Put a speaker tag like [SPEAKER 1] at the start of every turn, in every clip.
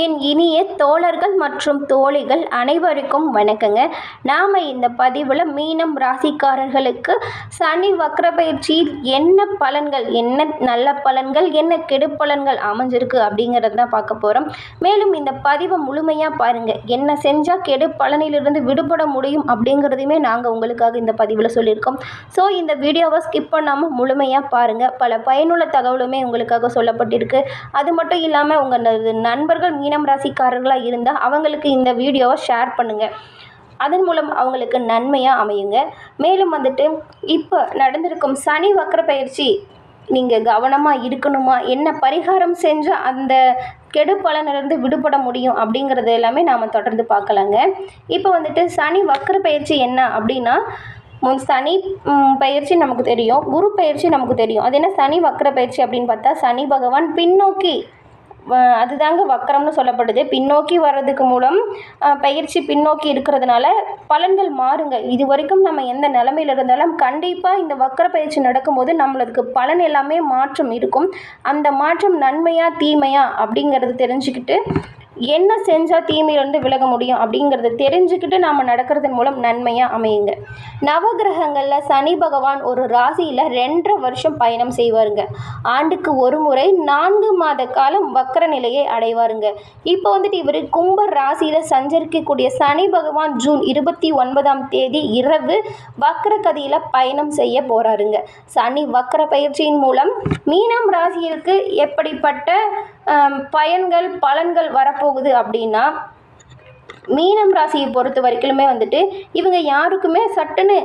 [SPEAKER 1] என் இனிய தோழர்கள் மற்றும் தோழிகள் அனைவருக்கும் வணக்கங்க. நாம் இந்த பதிவில் மீனம் ராசிக்காரர்களுக்கு சனி வக்ர பயிற்சியில் என்ன பலன்கள், என்ன நல்ல பலன்கள், என்ன கெடு பலன்கள் அமைஞ்சிருக்கு அப்படிங்கிறது தான் பார்க்க போகிறோம். மேலும் இந்த பதிவை முழுமையாக பாருங்கள். என்ன செஞ்சால் கெடு பலனிலிருந்து விடுபட முடியும் அப்படிங்கிறதையுமே நாங்கள் உங்களுக்காக இந்த பதிவில் சொல்லியிருக்கோம். ஸோ இந்த வீடியோவை ஸ்கிப் பண்ணாமல் முழுமையாக பாருங்கள். பல பயனுள்ள தகவலுமே உங்களுக்காக சொல்லப்பட்டிருக்கு. அது மட்டும் இல்லாமல் உங்கள் நண்பர்கள் மீனம் ராசிக்காரர்களாக இருந்தால் அவங்களுக்கு இந்த வீடியோவை ஷேர் பண்ணுங்கள். அதன் மூலம் அவங்களுக்கு நன்மையாக அமையுங்க. மேலும் இப்போ நடந்திருக்கும் சனி வக்ர பயிற்சி நீங்கள் கவனமாக இருக்கணுமா, என்ன பரிகாரம் செஞ்சால் அந்த கெடு பலனிலிருந்து விடுபட முடியும் அப்படிங்கிறது எல்லாமே நாம் தொடர்ந்து பார்க்கலாங்க. இப்போ சனி வக்ர பயிற்சி என்ன அப்படின்னா, சனி பயிற்சி நமக்கு தெரியும், குரு பயிற்சி நமக்கு தெரியும். அது என்ன சனி வக்ர பயிற்சி அப்படின்னு பார்த்தா, சனி பகவான் பின்னோக்கி, அதுதாங்க வக்கரம்னு சொல்லப்படுது. பின்னோக்கி வர்றதுக்கு மூலம் பயிற்சி பின்னோக்கி இருக்கிறதுனால பலன்கள் மாறுங்க. இது வரைக்கும் நம்ம எந்த நிலைமையில் இருந்தாலும் கண்டிப்பாக இந்த வக்கர பயிற்சி நடக்கும்போது நம்மளுக்கு பலன் எல்லாமே மாற்றம் இருக்கும். அந்த மாற்றம் நன்மையா தீமையா அப்படிங்கிறது தெரிஞ்சுக்கிட்டு என்ன செஞ்சால் தீமையிலிருந்து விலக முடியும் அப்படிங்கிறத தெரிஞ்சுக்கிட்டு நாம் நடக்கிறதன் மூலம் நன்மையாக அமையுங்க. நவகிரகங்களில் சனி பகவான் ஒரு ராசியில் 2.5 வருஷம் பயணம் செய்வாருங்க. ஆண்டுக்கு ஒரு முறை 4 மாத காலம் வக்கர நிலையை அடைவாருங்க. இப்போ இவர் கும்ப ராசியில் சஞ்சரிக்கக்கூடிய சனி பகவான் ஜூன் 29ஆம் தேதி இரவு வக்கர கதியில் பயணம் செய்ய போகிறாருங்க. சனி வக்கர பயிற்சியின் மூலம் மீனம் ராசியிற்கு எப்படிப்பட்ட பயன்கள் பலன்கள் வரப்போகுது அப்படின்னா, மீனம் ராசியை பொறுத்த வரைக்குமே இவங்க யாருக்குமே சட்டுன்னு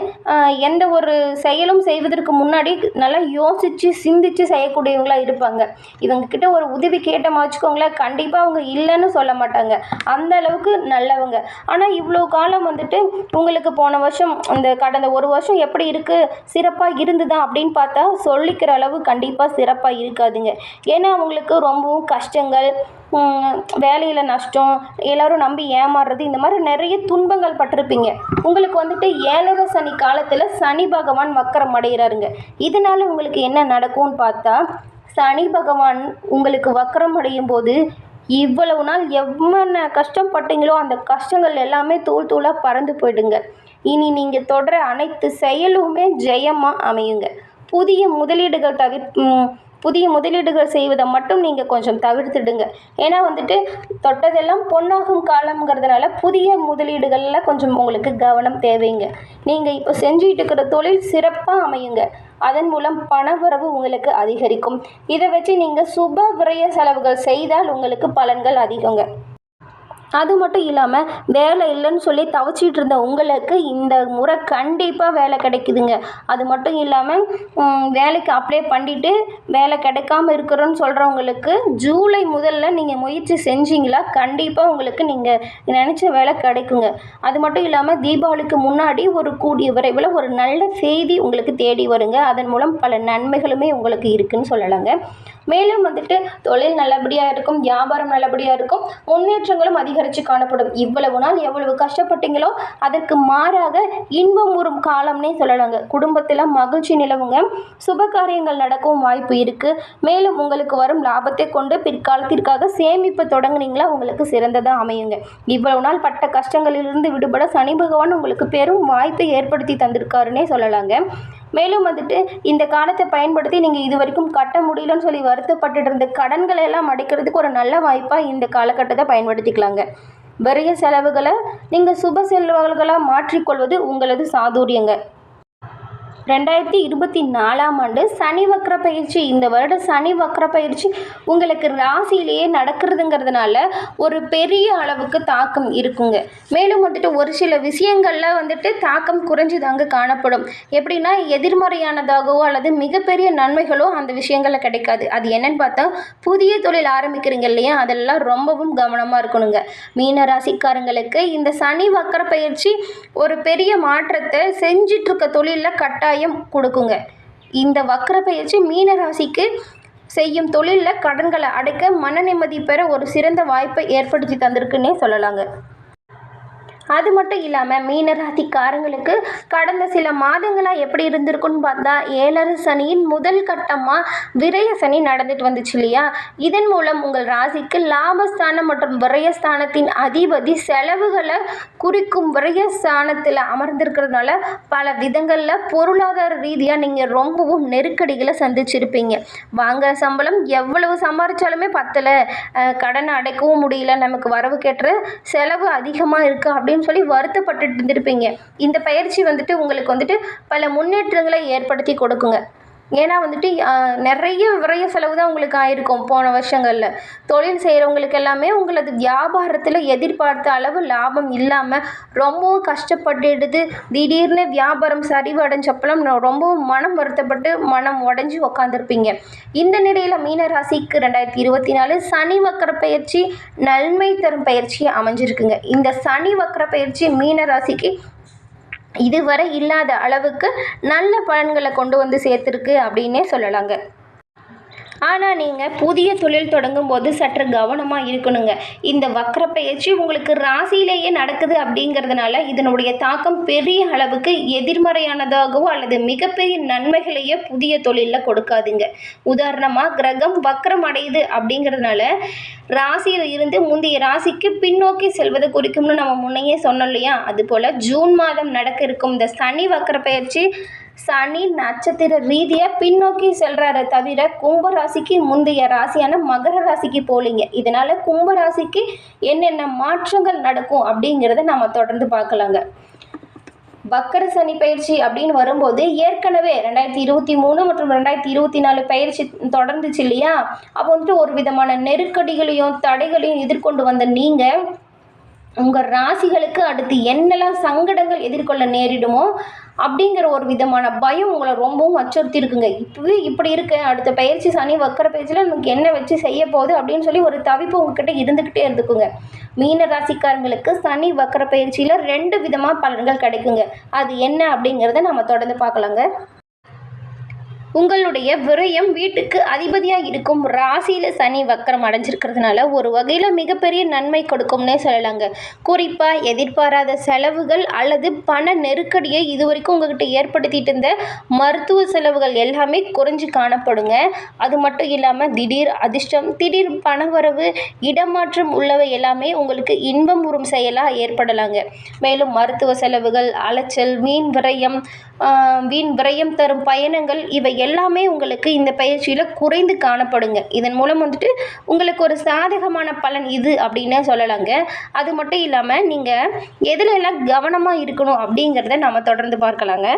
[SPEAKER 1] எந்த ஒரு செயலும் செய்வதற்கு முன்னாடி நல்லா யோசித்து சிந்தித்து செய்யக்கூடியவங்களாக இருப்பாங்க. இவங்கக்கிட்ட ஒரு உதவி கேட்டோமா வச்சுக்கோங்களேன், கண்டிப்பாக அவங்க இல்லைன்னு சொல்ல மாட்டாங்க. அந்த அளவுக்கு நல்லவங்க. ஆனால் இவ்வளோ காலம் உங்களுக்கு போன வருஷம் கடந்த ஒரு வருஷம் எப்படி இருக்குது, சிறப்பாக இருந்துதான் அப்படின்னு பார்த்தா சொல்லிக்கிற அளவு கண்டிப்பாக சிறப்பாக இருக்காதுங்க. ஏன்னா அவங்களுக்கு ரொம்பவும் கஷ்டங்கள், வேலையில் நஷ்டம், எல்லோரும் நம்பி ஏமாறுறது, இந்த மாதிரி நிறைய துன்பங்கள் பட்டிருப்பீங்க. உங்களுக்கு 7.5 சனி காலத்தில் சனி பகவான் வக்கரம் அடைகிறாருங்க. இதனால உங்களுக்கு என்ன நடக்கும்னு பார்த்தா, சனி பகவான் உங்களுக்கு வக்கரம் அடையும் போது இவ்வளவு நாள் எவ்வளோ கஷ்டப்பட்டீங்களோ அந்த கஷ்டங்கள் எல்லாமே தூள் தூளாக பறந்து போயிடுங்க. இனி நீங்கள் தொடர அனைத்து செயலுமே ஜெயமாக அமையுங்க. புதிய முதலீடுகள் செய்வதை மட்டும் நீங்கள் கொஞ்சம் தவிர்த்துடுங்க. ஏன்னா தொட்டதெல்லாம் பொன்னாகும் காலங்கிறதுனால புதிய முதலீடுகளில் கொஞ்சம் உங்களுக்கு கவனம் தேவைங்க. நீங்கள் இப்போ செஞ்சுட்டு இருக்கிற தொழில் சிறப்பாக அமையுங்க. அதன் மூலம் பணவரவு உங்களுக்கு அதிகரிக்கும். இதை வச்சு நீங்கள் சுப விரய செலவுகள் செய்தால் உங்களுக்கு பலன்கள் அதிகங்க. அது மட்டும் இல்லாமல் வேலை இல்லைன்னு சொல்லி தவச்சிட்டு இருந்த உங்களுக்கு இந்த முறை கண்டிப்பாக வேலை கிடைக்குதுங்க. அது மட்டும் இல்லாமல் வேலைக்கு அப்ளை பண்ணிவிட்டு வேலை கிடைக்காம இருக்கிறோன்னு சொல்கிறவங்களுக்கு ஜூலை முதல்ல நீங்கள் முயற்சி செஞ்சீங்களா, கண்டிப்பாக உங்களுக்கு நீங்கள் நினச்ச வேலை கிடைக்குங்க. அது மட்டும் இல்லாமல் தீபாவளிக்கு முன்னாடி ஒரு கூடிய விரைவில் ஒரு நல்ல செய்தி உங்களுக்கு தேடி வருங்க. அதன் மூலம் பல நன்மைகளுமே உங்களுக்கு இருக்குன்னு சொல்லலாங்க. மேலும் தொழில் நல்லபடியாக இருக்கும், வியாபாரம் நல்லபடியாக இருக்கும், முன்னேற்றங்களும் அதிகரித்து காணப்படும். இவ்வளவு நாள் எவ்வளவு கஷ்டப்பட்டீங்களோ அதற்கு மாறாக இன்பம் உறும் காலம்னே சொல்லலாங்க. குடும்பத்தில் மகிழ்ச்சி நிலவுங்க. சுப காரியங்கள் நடக்கவும் வாய்ப்பு இருக்குது. மேலும் உங்களுக்கு வரும் லாபத்தை கொண்டு பிற்காலத்திற்காக சேமிப்பு தொடங்குனீங்களா உங்களுக்கு சிறந்ததாக அமையுங்க. இவ்வளவு நாள் பட்ட கஷ்டங்களிலிருந்து விடுபட சனி பகவான் உங்களுக்கு பெரும் வாய்ப்பை ஏற்படுத்தி தந்திருக்காருன்னே சொல்லலாங்க. மேலும் இந்த காலத்தை பயன்படுத்தி நீங்கள் இது வரைக்கும் கட்ட முடியலன்னு சொல்லி வருத்தப்பட்டு இருந்த கடன்களை எல்லாம் அடைக்கிறதுக்கு ஒரு நல்ல வாய்ப்பாக இந்த காலகட்டத்தை பயன்படுத்திக்கலாங்க. விரைய செலவுகளை நீங்கள் சுப செலவுகளாக மாற்றிக்கொள்வது உங்களது சாதுரியங்க. 2024ஆம் ஆண்டு சனி வக்ர பயிற்சி, இந்த வருட சனி வக்ர பயிற்சி உங்களுக்கு ராசியிலேயே நடக்கிறதுங்கிறதுனால ஒரு பெரிய அளவுக்கு தாக்கம் இருக்குங்க. மேலும் ஒரு சில விஷயங்களில் தாக்கம் குறைஞ்சுதாங்க காணப்படும். எப்படின்னா எதிர்மறையானதாகவோ அல்லது மிகப்பெரிய நன்மைகளோ அந்த விஷயங்களில் கிடைக்காது. அது என்னன்னு பார்த்தா, புதிய தொழில் ஆரம்பிக்கிறீங்க இல்லையா, அதெல்லாம் ரொம்பவும் கவனமாக இருக்கணுங்க. மீன ராசிக்காரங்களுக்கு இந்த சனி வக்ர பயிற்சி ஒரு பெரிய மாற்றத்தை செஞ்சிட்ருக்க தொழிலில் கட்டாயம் கொடுக்குங்க. இந்த வக்ர பயிற்சி மீன ராசிக்கு செய்யும் தொழிலில் கடன்களை அடைக்க மன நிம்மதி பெற ஒரு சிறந்த வாய்ப்பை ஏற்படுத்தி தந்திருக்குன்னே சொல்லலாங்க. அது மட்டும் இல்லாமல் மீனராசிக்காரங்களுக்கு கடந்த சில மாதங்களாக எப்படி இருந்திருக்குன்னு பார்த்தா 7 சனியின் முதல் கட்டமாக விரய சனி நடந்துட்டு வந்துச்சு இல்லையா. இதன் மூலம் உங்கள் ராசிக்கு லாபஸ்தானம் மற்றும் விரயஸ்தானத்தின் அதிபதி செலவுகளை குறிக்கும் விரயஸ்தானத்தில் அமர்ந்திருக்கிறதுனால பல விதங்களில் பொருளாதார ரீதியாக நீங்கள் ரொம்பவும் நெருக்கடிகளை சந்திச்சிருப்பீங்க. வாங்க சம்பளம் எவ்வளவு சம்பாதிச்சாலுமே பத்தலை, கடனை அடைக்கவும் முடியல, நமக்கு வரவு கேட்டுற செலவு அதிகமாக இருக்குது அப்படின்னு சொல்லி வருத்தப்பட்டு இருந்திருப்பீங்க. இந்த பயிற்சி உங்களுக்கு பல முன்னேற்றங்களை ஏற்படுத்தி கொடுக்குங்க. ஏன்னா நிறைய விரய செலவு தான் உங்களுக்கு ஆயிருக்கும் போன வருஷங்களில். தொழில் செய்கிறவங்களுக்கு எல்லாமே உங்களது வியாபாரத்தில் எதிர்பார்த்த அளவு லாபம் இல்லாமல் ரொம்பவும் கஷ்டப்பட்டுடுது. திடீர்னு வியாபாரம் சரிவு அடைஞ்சப்பெல்லாம் ரொம்பவும் மனம் வருத்தப்பட்டு மனம் உடஞ்சி உக்காந்துருப்பீங்க. இந்த நிலையில் மீனராசிக்கு 2024 சனி வக்கர பயிற்சி நன்மை தரும் பயிற்சியை அமைஞ்சிருக்குங்க. இந்த சனி வக்கர பயிற்சி மீனராசிக்கு இதுவரை இல்லாத அளவுக்கு நல்ல பலன்களை கொண்டு வந்து சேர்த்துருக்கு அப்படின்னே சொல்லலாங்க. ஆனால் நீங்கள் புதிய தொழில் தொடங்கும் போது சற்று கவனமாக இருக்கணுங்க. இந்த வக்கர பயிற்சி உங்களுக்கு ராசியிலேயே நடக்குது அப்படிங்கிறதுனால இதனுடைய தாக்கம் பெரிய அளவுக்கு எதிர்மறையானதாகவோ அல்லது மிகப்பெரிய நன்மைகளையோ புதிய தொழிலில் கொடுக்காதுங்க. உதாரணமாக கிரகம் வக்கரம் அடையுது அப்படிங்கிறதுனால ராசியில் இருந்து முந்தைய ராசிக்கு பின்னோக்கி செல்வதை குறிக்கும்னு நம்ம முன்னையே சொன்னோம் இல்லையா. அதுபோல் ஜூன் மாதம் நடக்க இருக்கும் இந்த சனி வக்கர பயிற்சி சனி நட்சத்திர ரீதியாக பின்னோக்கி செல்றாரு தவிர கும்பராசிக்கு முந்தைய ராசியான மகர ராசிக்கு போலிங்க. இதனால கும்பராசிக்கு என்னென்ன மாற்றங்கள் நடக்கும் அப்படிங்கிறத நம்ம தொடர்ந்து பார்க்கலாங்க. வக்கர சனி பயிற்சி அப்படின்னு வரும்போது ஏற்கனவே 2023 மற்றும் 2024 பயிற்சி தொடர்ந்துச்சு இல்லையா. அப்போ ஒரு விதமான நெருக்கடிகளையும் தடைகளையும் எதிர்கொண்டு வந்த நீங்கள் உங்கள் ராசிகளுக்கு அடுத்து என்னெல்லாம் சங்கடங்கள் எதிர்கொள்ள நேரிடுமோ அப்படிங்கிற ஒரு விதமான பயம் உங்களை ரொம்பவும் அச்சுறுத்தி இருக்குங்க. இப்போவே இப்படி இருக்க அடுத்த பயிற்சி சனி வக்கர பயிற்சியில் நமக்கு என்ன வச்சு செய்ய போகுது அப்படின்னு சொல்லி ஒரு தவிப்பு உங்ககிட்ட இருந்துக்கிட்டே இருந்துக்குங்க. மீன ராசிக்காரங்களுக்கு சனி வக்கர பயிற்சியில் 2 விதமாக பலன்கள் கிடைக்குங்க. அது என்ன அப்படிங்கிறத நம்ம தொடர்ந்து பார்க்கலாங்க. உங்களுடைய விரயம் வீட்டுக்கு அதிபதியாக இருக்கும் ராசியில் சனி வக்கரம் அடைஞ்சிருக்கிறதுனால ஒரு வகையில் மிகப்பெரிய நன்மை கொடுக்கும்னே சொல்லலாங்க. குறிப்பாக எதிர்பாராத செலவுகள் அல்லது பண நெருக்கடியை இதுவரைக்கும் உங்ககிட்ட ஏற்படுத்திட்டு இருந்த மருத்துவ செலவுகள் எல்லாமே குறைஞ்சி காணப்படுங்க. அது மட்டும் இல்லாமல் திடீர் அதிர்ஷ்டம், திடீர் பணவரவு, இடமாற்றம் உள்ளவை எல்லாமே உங்களுக்கு இன்பம் உறும் செயலாக ஏற்படலாங்க. மேலும் மருத்துவ செலவுகள், அலைச்சல், வீண் விரயம் தரும் பயணங்கள் இவை எல்லாமே உங்களுக்கு இந்த பயிற்சியில் குறைந்து காணப்படுங்க. இதன் மூலம் உங்களுக்கு ஒரு சாதகமான பலன் இது அப்படின்னு சொல்லலாங்க. அது மட்டும் இல்லாமல் நீங்கள் எதுலெல்லாம் கவனமாக இருக்கணும் அப்படிங்கிறத நம்ம தொடர்ந்து பார்க்கலாங்க.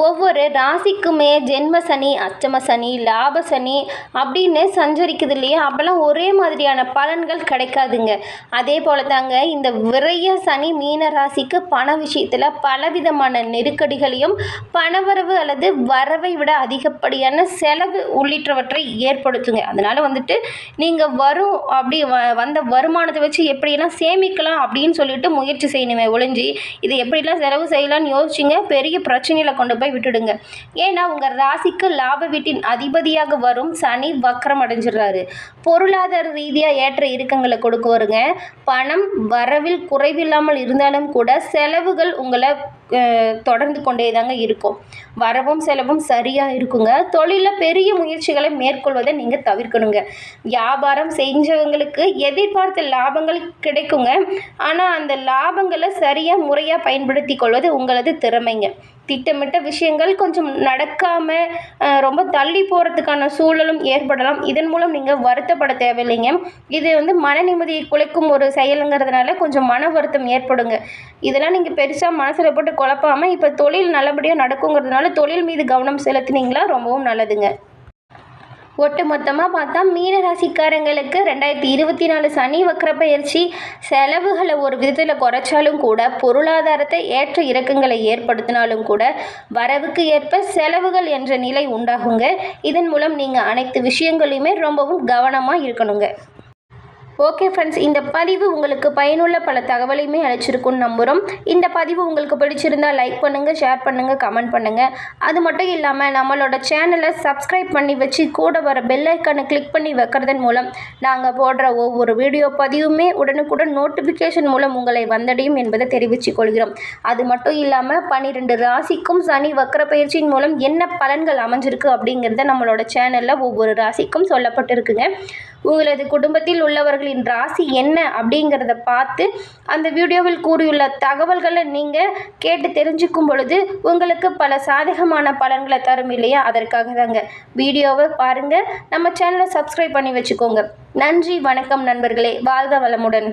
[SPEAKER 1] ஒவ்வொரு ராசிக்குமே ஜென்ம சனி, அஷ்டம சனி, லாப சனி அப்படின்னு சஞ்சரிக்குது இல்லையா. அப்போல்லாம் ஒரே மாதிரியான பலன்கள் கிடைக்காதுங்க. அதே போல் தாங்க இந்த விரய சனி மீன ராசிக்கு பண விஷயத்தில் பலவிதமான நெருக்கடிகளையும் பணவரவு அல்லது வரவை விட அதிகப்படியான செலவு உள்ளிட்டவற்றை ஏற்படுத்துங்க. அதனால் நீங்கள் வந்த வருமானத்தை வச்சு எப்படியெல்லாம் சேமிக்கலாம் அப்படின்னு சொல்லிட்டு முயற்சி செய்யணுமே ஒழிஞ்சு இதை எப்படிலாம் செலவு செய்யலாம்னு யோசிச்சிங்க பெரிய பிரச்சனையில் கொண்டு போய் விட்டுடுங்க. ஏன்னா உங்கள் ராசிக்கு லாப வீட்டின் அதிபதியாக வரும் சனி வக்கரம் அடைஞ்சிடுறாரு. பொருளாதார ரீதியாக ஏற்ற இறக்கங்களை கொடுக்குவாருங்க. பணம் வரவில் குறைவில்லாமல் இருந்தாலும் கூட செலவுகள் உங்களை தொடர்ந்து கொண்டே தாங்க இருக்கும். வரவும் செலவும் சரியாக இருக்குங்க. தொழிலில் பெரிய முயற்சிகளை மேற்கொள்வதை நீங்கள் தவிர்க்கணுங்க. வியாபாரம் செஞ்சவங்களுக்கு எதிர்பார்த்த லாபங்கள் கிடைக்குங்க. ஆனால் அந்த லாபங்களை சரியாக முறையாக பயன்படுத்தி கொள்வது உங்களது திறமைங்க. திட்டமிட்ட விஷயங்கள் கொஞ்சம் நடக்காமல் ரொம்ப தள்ளி போகிறதுக்கான சூழலும் ஏற்படலாம். இதன் மூலம் நீங்கள் வருத்தப்பட தேவையில்லைங்க. இது மன நிம்மதியை குலைக்கும் ஒரு செயலுங்கிறதுனால கொஞ்சம் மன வருத்தம் ஏற்படுங்க. இதெல்லாம் நீங்கள் பெருசாக மனசில் போட்டு குழப்பாமல் இப்போ தொழில் நல்லபடியாக நடக்குங்கிறதுனால தொழில் மீது கவனம் செலுத்தினீங்களா ரொம்பவும் நல்லதுங்க. ஒட்டு மொத்தமாக பார்த்தா மீன ராசிக்காரங்களுக்கு 2024 சனி வக்கர பயிற்சி செலவுகளை ஒரு விதத்தில் குறைச்சாலும் கூட பொருளாதாரத்தை ஏற்ற இறக்கங்களை ஏற்படுத்தினாலும் கூட வரவுக்கு ஏற்ப செலவுகள் என்ற நிலை உண்டாகுங்க. இதன் மூலம் நீங்கள் அனைத்து விஷயங்களையுமே ரொம்பவும் கவனமாக இருக்கணுங்க. ஓகே ஃப்ரெண்ட்ஸ், இந்த பதிவு உங்களுக்கு பயனுள்ள பல தகவலையுமே அளிச்சிருக்குன்னு நம்புகிறோம். இந்த பதிவு உங்களுக்கு பிடிச்சிருந்தால் லைக் பண்ணுங்கள், ஷேர் பண்ணுங்கள், கமெண்ட் பண்ணுங்கள். அது மட்டும் இல்லாமல் நம்மளோட சேனலை சப்ஸ்கிரைப் பண்ணி வச்சு கூட வர பெல் ஐக்கானை கிளிக் பண்ணி வைக்கிறதன் மூலம் நாங்கள் போடுற ஒவ்வொரு வீடியோ பதிவுமே உடனுக்குடன் நோட்டிஃபிகேஷன் மூலம் உங்களை வந்தடையும் என்பதை தெரிவித்துக் கொள்கிறோம். அது மட்டும் இல்லாமல் 12 ராசிக்கும் சனி வக்ர பயிற்சியின் மூலம் என்ன பலன்கள் அமைஞ்சிருக்கு அப்படிங்கிறத நம்மளோட சேனலில் ஒவ்வொரு ராசிக்கும் சொல்லப்பட்டிருக்குங்க. உங்களது குடும்பத்தில் உள்ளவர்களின் ராசி என்ன அப்படிங்கிறத பார்த்து அந்த வீடியோவில் கூறியுள்ள தகவல்களை நீங்கள் கேட்டு தெரிஞ்சுக்கும் பொழுது உங்களுக்கு பல சாதகமான பலன்களை தரும் இல்லையா? அதற்காக தாங்க வீடியோவை பாருங்கள், நம்ம சேனலை சப்ஸ்கிரைப் பண்ணி வச்சுக்கோங்க. நன்றி, வணக்கம் நண்பர்களே. வாழ்க வளமுடன்.